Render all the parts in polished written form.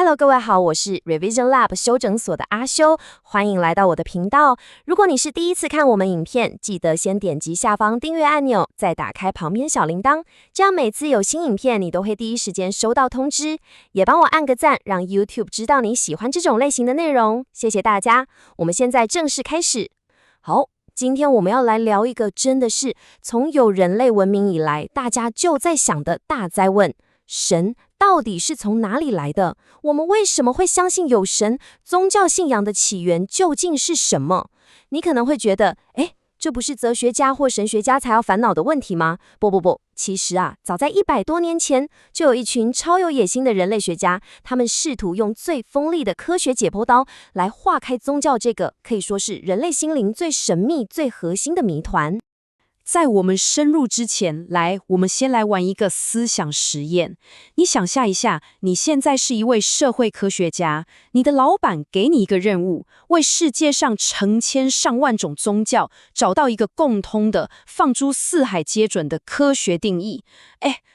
Hello， 各位好，我是 Revision Lab 修整所的阿修，欢迎来到我的频道。如果你是第一次看我们影片，记得先点击下方订阅按钮，再打开旁边小铃铛，这样每次有新影片，你都会第一时间收到通知。也帮我按个赞，让 YouTube 知道你喜欢这种类型的内容，谢谢大家。我们现在正式开始。好，今天我们要来聊一个真的是从有人类文明以来，大家就在想的大哉问：神到底是从哪里来的？我们为什么会相信有神？宗教信仰的起源究竟是什么？你可能会觉得，这不是哲学家或神学家才要烦恼的问题吗？不，其实啊，早在100多年前，就有一群超有野心的人类学家，他们试图用最锋利的科学解剖刀来化开宗教这个可以说是人类心灵最神秘、最核心的谜团。在我们深入之前，我们先来玩一个思想实验。你想象一下，你现在是一位社会科学家，你的老板给你一个任务，为世界上成千上万种宗教找到一个共通的、放诸四海皆准的科学定义。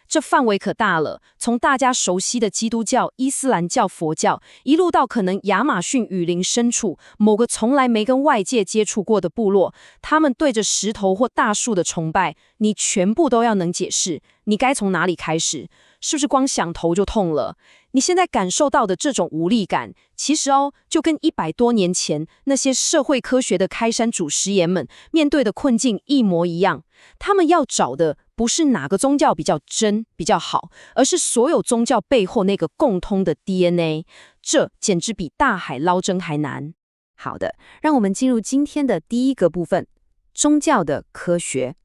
这范围可大了，从大家熟悉的基督教、伊斯兰教、佛教，一路到可能亚马逊雨林深处某个从来没跟外界接触过的部落，他们对着石头或大树的崇拜，你全部都要能解释。你该从哪里开始？是不是光想头就痛了？你现在感受到的这种无力感，其实就跟100多年前那些社会科学的开山祖师爷们面对的困境一模一样。他们要找的不是哪个宗教比较真、比较好，而是所有宗教背后那个共通的 DNA。这简直比大海捞针还难。好的，让我们进入今天的第一个部分，宗教的科学。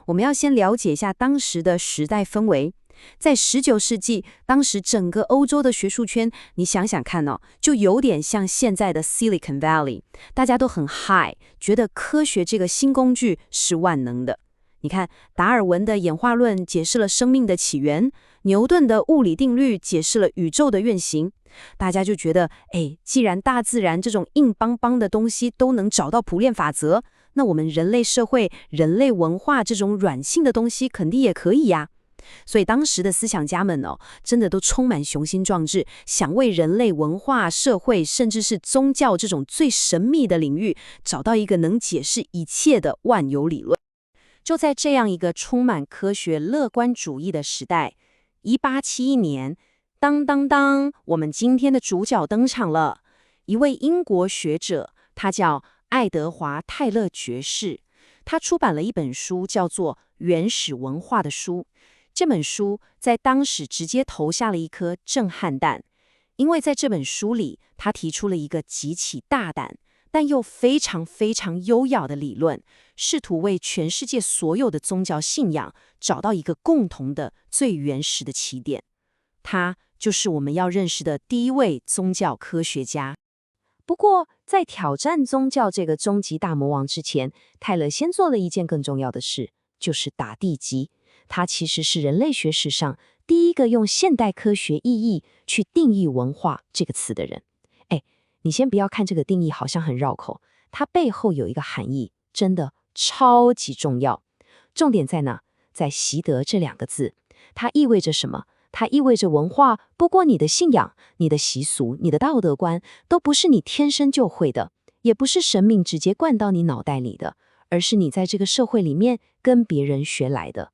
我们要先了解一下当时的时代氛围。在19世纪，当时整个欧洲的学术圈，你想想看就有点像现在的 Silicon Valley， 大家都很 high， 觉得科学这个新工具是万能的。你看，达尔文的演化论解释了生命的起源，牛顿的物理定律解释了宇宙的运行。大家就觉得，既然大自然这种硬邦邦的东西都能找到普遍法则，那我们人类社会、人类文化这种软性的东西肯定也可以呀。所以当时的思想家们真的都充满雄心壮志，想为人类文化、社会，甚至是宗教这种最神秘的领域，找到一个能解释一切的万有理论。就在这样一个充满科学乐观主义的时代，1871年，当，我们今天的主角登场了，一位英国学者，他叫爱德华·泰勒爵士，他出版了一本书，叫做《原始文化》的书。这本书在当时直接投下了一颗震撼弹，因为在这本书里，他提出了一个极其大胆，但又非常非常优雅的理论，试图为全世界所有的宗教信仰找到一个共同的、最原始的起点。他就是我们要认识的第一位宗教科学家。不过，在挑战宗教这个终极大魔王之前，泰勒先做了一件更重要的事，就是打地基。他其实是人类学史上第一个用现代科学意义去定义文化这个词的人。你先不要看这个定义好像很绕口，它背后有一个含义，真的超级重要。重点在哪？在习得这2个字。它意味着什么？它意味着文化，不过你的信仰、你的习俗、你的道德观，都不是你天生就会的，也不是神明直接灌到你脑袋里的，而是你在这个社会里面跟别人学来的。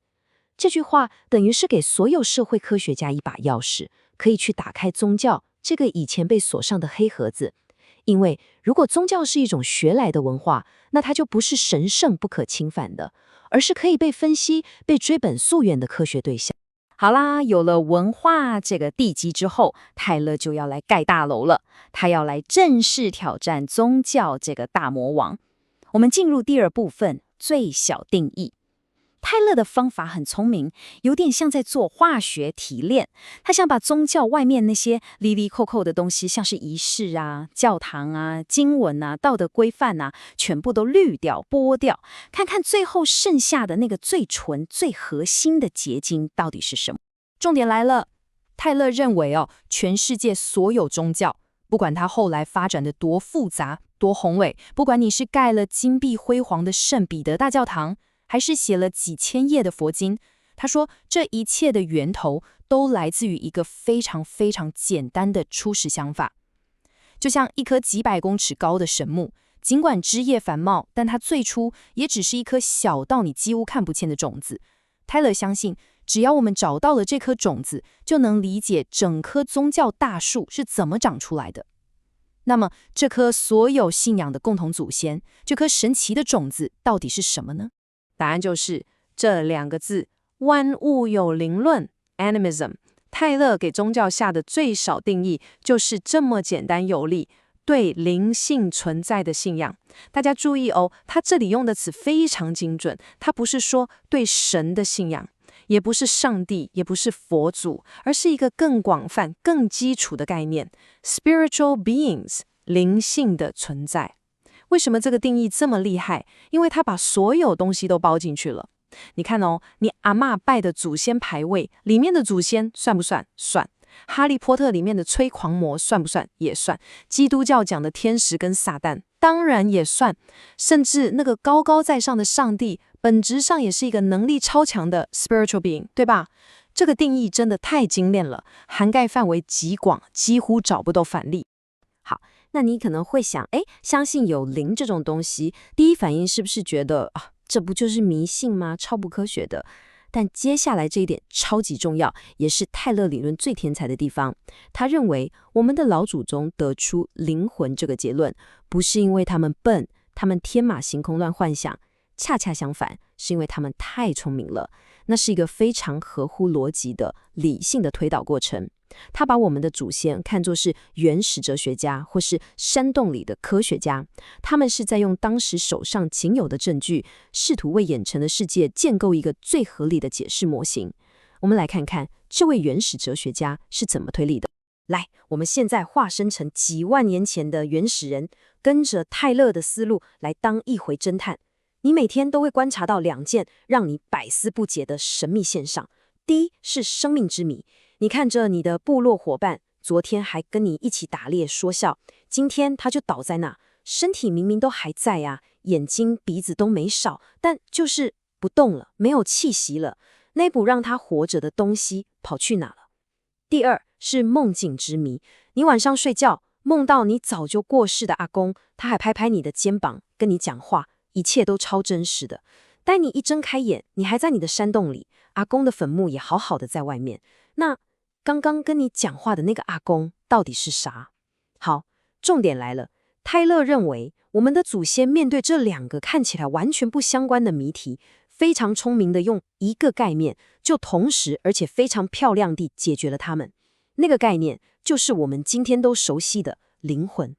这句话等于是给所有社会科学家一把钥匙，可以去打开宗教这个以前被锁上的黑盒子。因为如果宗教是一种学来的文化，那它就不是神圣不可侵犯的，而是可以被分析、被追本溯源的科学对象。好啦，有了文化这个地基之后，泰勒就要来盖大楼了，他要来正式挑战宗教这个大魔王。我们进入第2部分，最小定义。泰勒的方法很聪明，有点像在做化学提炼。他想把宗教外面那些离离扣扣的东西，像是仪式啊、教堂啊、经文啊、道德规范啊，全部都滤掉、剥掉，看看最后剩下的那个最纯、最核心的结晶到底是什么。重点来了，泰勒认为全世界所有宗教，不管它后来发展的多复杂、多宏伟，不管你是盖了金碧辉煌的圣彼得大教堂，还是写了几千页的佛经，他说，这一切的源头都来自于一个非常非常简单的初始想法。就像一棵几百公尺高的神木，尽管枝叶繁茂，但它最初也只是一颗小到你几乎看不见的种子。泰勒相信，只要我们找到了这颗种子，就能理解整棵宗教大树是怎么长出来的。那么，这颗所有信仰的共同祖先，这颗神奇的种子到底是什么呢？答案就是这2个字：万物有灵论 （animism）。泰勒给宗教下的最少定义就是这么简单有力，对灵性存在的信仰。大家注意哦，他这里用的词非常精准，他不是说对神的信仰，也不是上帝，也不是佛祖，而是一个更广泛、更基础的概念 spiritual beings， 灵性的存在。为什么这个定义这么厉害？因为他把所有东西都包进去了。你看哦，你阿嬷拜的祖先牌位里面的祖先算不算？算。哈利波特里面的催狂魔算不算？也算。基督教讲的天使跟撒旦当然也算。甚至那个高高在上的上帝本质上也是一个能力超强的 spiritual being， 对吧？这个定义真的太精炼了，涵盖范围极广，几乎找不到反例。好，那你可能会想，相信有灵这种东西，第一反应是不是觉得这不就是迷信吗？超不科学的。但接下来这一点超级重要，也是泰勒理论最天才的地方。他认为我们的老祖宗得出灵魂这个结论，不是因为他们笨，他们天马行空乱幻想，恰恰相反，是因为他们太聪明了。那是一个非常合乎逻辑的理性的推导过程。他把我们的祖先看作是原始哲学家或是山洞里的科学家，他们是在用当时手上仅有的证据，试图为眼前的世界建构一个最合理的解释模型。我们来看看这位原始哲学家是怎么推理的。来，我们现在化身成几万年前的原始人，跟着泰勒的思路来当一回侦探。你每天都会观察到2件让你百思不解的神秘现象。第一是生命之谜，你看着你的部落伙伴，昨天还跟你一起打猎说笑，今天他就倒在那，身体明明都还在啊，眼睛鼻子都没少，但就是不动了，没有气息了。那股让他活着的东西跑去哪了？第二是梦境之谜，你晚上睡觉梦到你早就过世的阿公，他还拍拍你的肩膀跟你讲话，一切都超真实的。待你一睁开眼，你还在你的山洞里，阿公的坟墓也好好的在外面。那刚刚跟你讲话的那个阿公到底是啥？好，重点来了。泰勒认为，我们的祖先面对这2个看起来完全不相关的谜题，非常聪明的用一个概念，就同时而且非常漂亮地解决了它们。那个概念就是我们今天都熟悉的灵魂。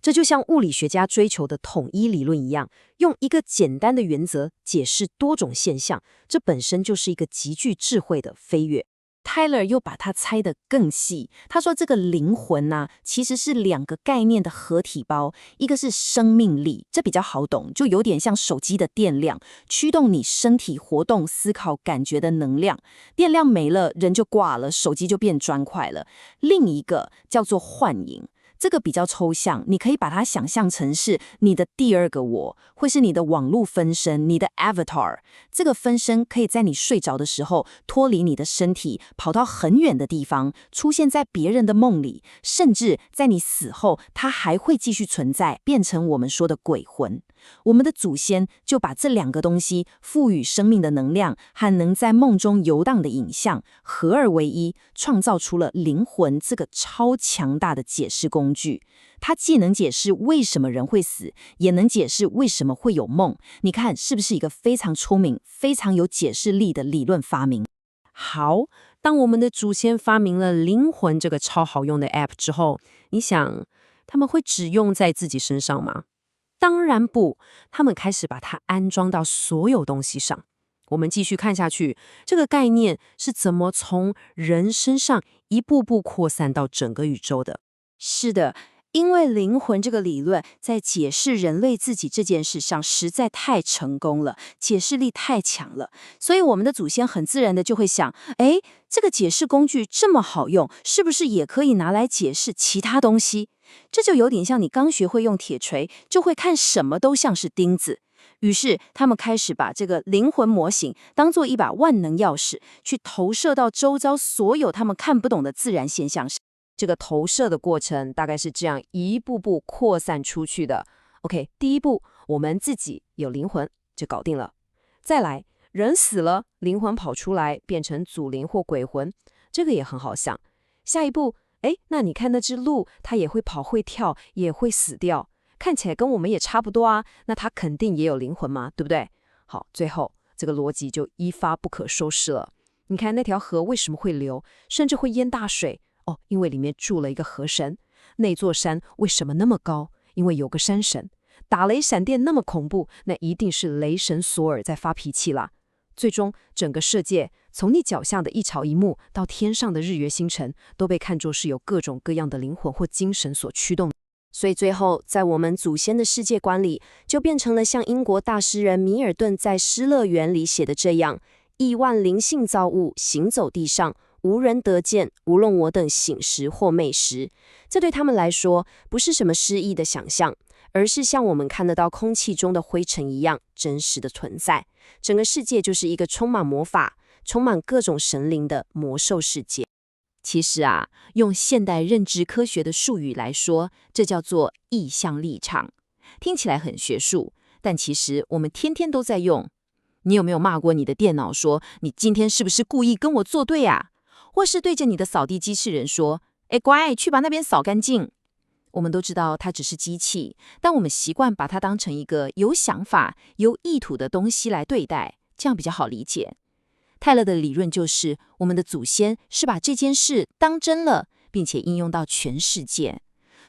这就像物理学家追求的统一理论一样，用一个简单的原则解释多种现象，这本身就是一个极具智慧的飞跃。Tyler 又把它拆得更细，他说这个灵魂其实是2个概念的合体包，一个是生命力，这比较好懂，就有点像手机的电量，驱动你身体活动、思考、感觉的能量。电量没了，人就挂了，手机就变砖块了。另一个叫做幻影。这个比较抽象，你可以把它想象成是你的第2个我，会是你的网络分身，你的 avatar。这个分身可以在你睡着的时候脱离你的身体，跑到很远的地方，出现在别人的梦里，甚至在你死后，它还会继续存在，变成我们说的鬼魂。我们的祖先就把这2个东西赋予生命的能量和能在梦中游荡的影像合二为一，创造出了灵魂这个超强大的解释工具。它既能解释为什么人会死，也能解释为什么会有梦。你看是不是一个非常聪明、非常有解释力的理论发明？好，当我们的祖先发明了灵魂这个超好用的 App 之后，你想他们会只用在自己身上吗？当然不，他们开始把它安装到所有东西上。我们继续看下去，这个概念是怎么从人身上一步步扩散到整个宇宙的？是的，因为灵魂这个理论在解释人类自己这件事上实在太成功了，解释力太强了，所以我们的祖先很自然的就会想，这个解释工具这么好用，是不是也可以拿来解释其他东西？这就有点像你刚学会用铁锤，就会看什么都像是钉子。于是他们开始把这个灵魂模型当做一把万能钥匙，去投射到周遭所有他们看不懂的自然现象上。这个投射的过程大概是这样一步步扩散出去的。OK， 第一步，我们自己有灵魂，就搞定了。再来，人死了，灵魂跑出来变成祖灵或鬼魂，这个也很好想。下一步，那你看那只鹿，它也会跑会跳，也会死掉，看起来跟我们也差不多啊，那它肯定也有灵魂嘛，对不对？好，最后这个逻辑就一发不可收拾了。你看那条河为什么会流，甚至会淹大水？因为里面住了一个河神。那座山为什么那么高？因为有个山神。打雷闪电那么恐怖，那一定是雷神索尔在发脾气啦。最终，整个世界从你脚下的一草一木到天上的日月星辰，都被看作是由各种各样的灵魂或精神所驱动。所以最后，在我们祖先的世界观里，就变成了像英国大诗人米尔顿在《失乐园》里写的这样：亿万灵性造物行走地上，无人得见，无论我等醒时或寐时。这对他们来说，不是什么诗意的想象，而是像我们看得到空气中的灰尘一样真实的存在。整个世界就是一个充满魔法、充满各种神灵的魔兽世界。其实啊，用现代认知科学的术语来说，这叫做意向立场。听起来很学术，但其实我们天天都在用。你有没有骂过你的电脑说，你今天是不是故意跟我作对啊？或是对着你的扫地机器人说，乖，去把那边扫干净。我们都知道它只是机器，但我们习惯把它当成一个有想法、有意图的东西来对待，这样比较好理解。泰勒的理论就是，我们的祖先是把这件事当真了，并且应用到全世界。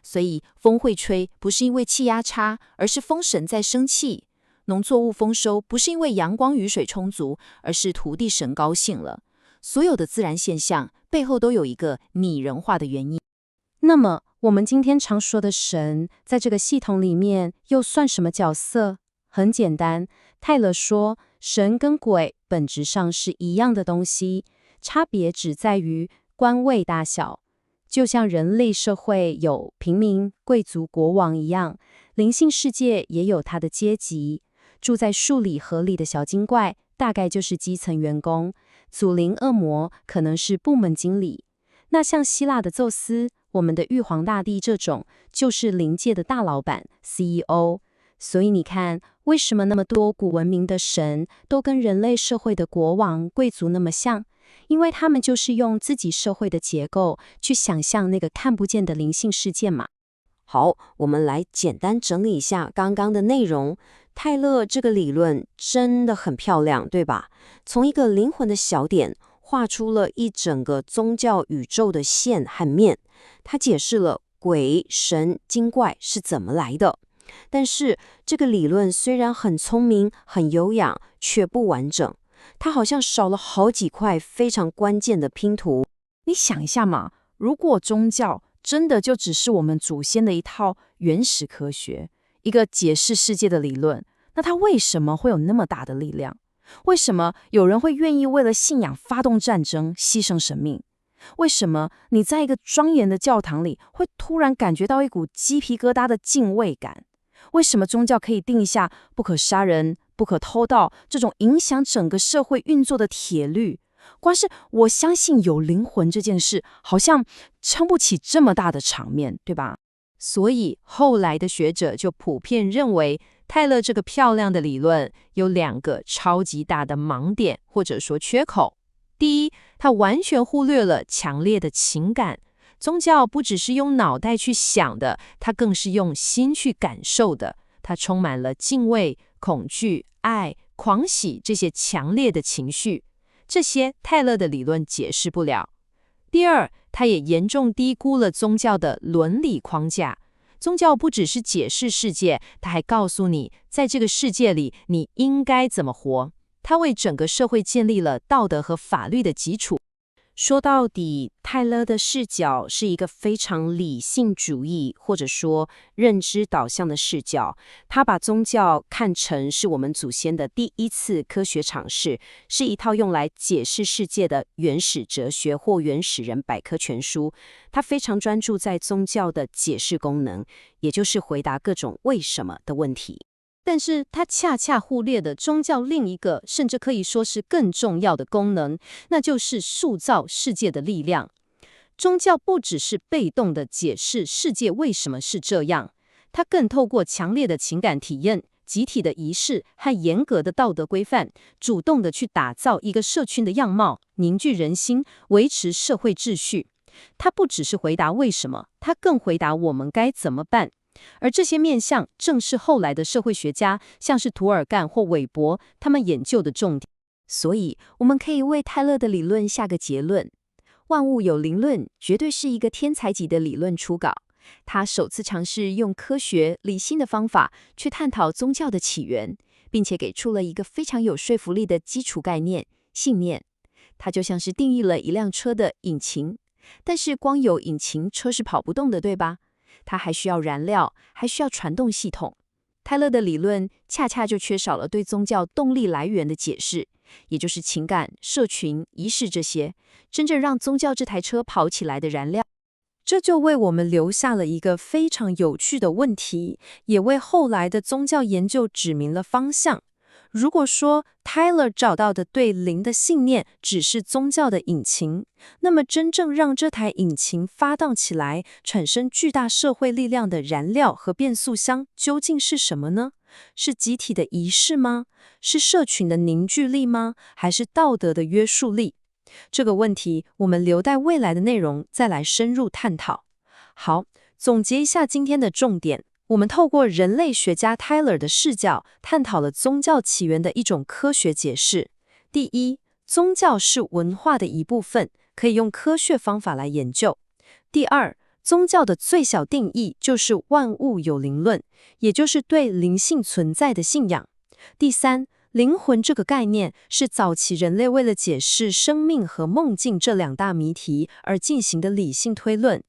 所以风会吹，不是因为气压差，而是风神在生气；农作物丰收，不是因为阳光雨水充足，而是土地神高兴了。所有的自然现象背后都有一个拟人化的原因。那么，我们今天常说的神，在这个系统里面又算什么角色？很简单，泰勒说，神跟鬼本质上是一样的东西，差别只在于官位大小。就像人类社会有平民、贵族、国王一样，灵性世界也有它的阶级。住在树里河里的小精怪，大概就是基层员工；祖灵恶魔可能是部门经理。那像希腊的宙斯，我们的玉皇大帝这种，就是灵界的大老板 CEO。所以你看，为什么那么多古文明的神都跟人类社会的国王、贵族那么像？因为他们就是用自己社会的结构去想象那个看不见的灵性世界嘛。好，我们来简单整理一下刚刚的内容。泰勒这个理论真的很漂亮，对吧？从一个灵魂的小点，画出了一整个宗教宇宙的线和面。他解释了鬼、神、精怪是怎么来的。但是这个理论虽然很聪明、很有氧，却不完整。它好像少了好几块非常关键的拼图。你想一下嘛，如果宗教真的就只是我们祖先的一套原始科学，一个解释世界的理论，那它为什么会有那么大的力量？为什么有人会愿意为了信仰发动战争、牺牲生命？为什么你在一个庄严的教堂里会突然感觉到一股鸡皮疙瘩的敬畏感？为什么宗教可以定下不可杀人、不可偷盗这种影响整个社会运作的铁律？光是我相信有灵魂这件事，好像撑不起这么大的场面，对吧？所以后来的学者就普遍认为，泰勒这个漂亮的理论有两个超级大的盲点，或者说缺口。第一，它完全忽略了强烈的情感。宗教不只是用脑袋去想的，它更是用心去感受的。它充满了敬畏、恐惧、爱、狂喜这些强烈的情绪。这些泰勒的理论解释不了。第二，他也严重低估了宗教的伦理框架。宗教不只是解释世界，它还告诉你，在这个世界里你应该怎么活。它为整个社会建立了道德和法律的基础。说到底，泰勒的视角是一个非常理性主义，或者说认知导向的视角。他把宗教看成是我们祖先的第一次科学尝试，是一套用来解释世界的原始哲学或原始人百科全书。他非常专注在宗教的解释功能，也就是回答各种为什么的问题。但是它恰恰忽略了宗教另一个，甚至可以说是更重要的功能，那就是塑造世界的力量。宗教不只是被动地解释世界为什么是这样，它更透过强烈的情感体验、集体的仪式和严格的道德规范，主动地去打造一个社群的样貌，凝聚人心，维持社会秩序。它不只是回答为什么，它更回答我们该怎么办。而这些面向正是后来的社会学家，像是涂尔干或韦伯，他们研究的重点。所以，我们可以为泰勒的理论下个结论：万物有灵论绝对是一个天才级的理论初稿。他首次尝试用科学、理性的方法去探讨宗教的起源，并且给出了一个非常有说服力的基础概念——信念。它就像是定义了一辆车的引擎，但是光有引擎，车是跑不动的，对吧？它还需要燃料，还需要传动系统。泰勒的理论恰恰就缺少了对宗教动力来源的解释，也就是情感、社群、仪式这些真正让宗教这台车跑起来的燃料。这就为我们留下了一个非常有趣的问题，也为后来的宗教研究指明了方向。如果说 Tyler 找到的对灵的信念只是宗教的引擎，那么真正让这台引擎发动起来，产生巨大社会力量的燃料和变速箱究竟是什么呢？是集体的仪式吗？是社群的凝聚力吗？还是道德的约束力？这个问题我们留待未来的内容再来深入探讨。好，总结一下今天的重点。我们透过人类学家 Tyler 的视角，探讨了宗教起源的一种科学解释。第一，宗教是文化的一部分，可以用科学方法来研究。第二，宗教的最小定义就是万物有灵论，也就是对灵性存在的信仰。第三，灵魂这个概念是早期人类为了解释生命和梦境这两大谜题而进行的理性推论。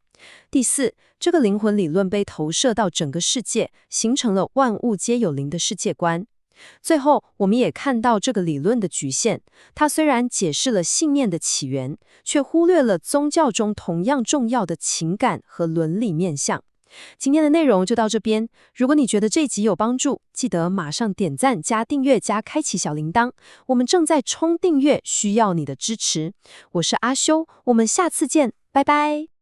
第四，这个灵魂理论被投射到整个世界，形成了万物皆有灵的世界观。最后，我们也看到这个理论的局限，它虽然解释了信念的起源，却忽略了宗教中同样重要的情感和伦理面向。今天的内容就到这边，如果你觉得这集有帮助，记得马上点赞加订阅加开启小铃铛，我们正在冲订阅，需要你的支持。我是阿修，我们下次见，拜拜。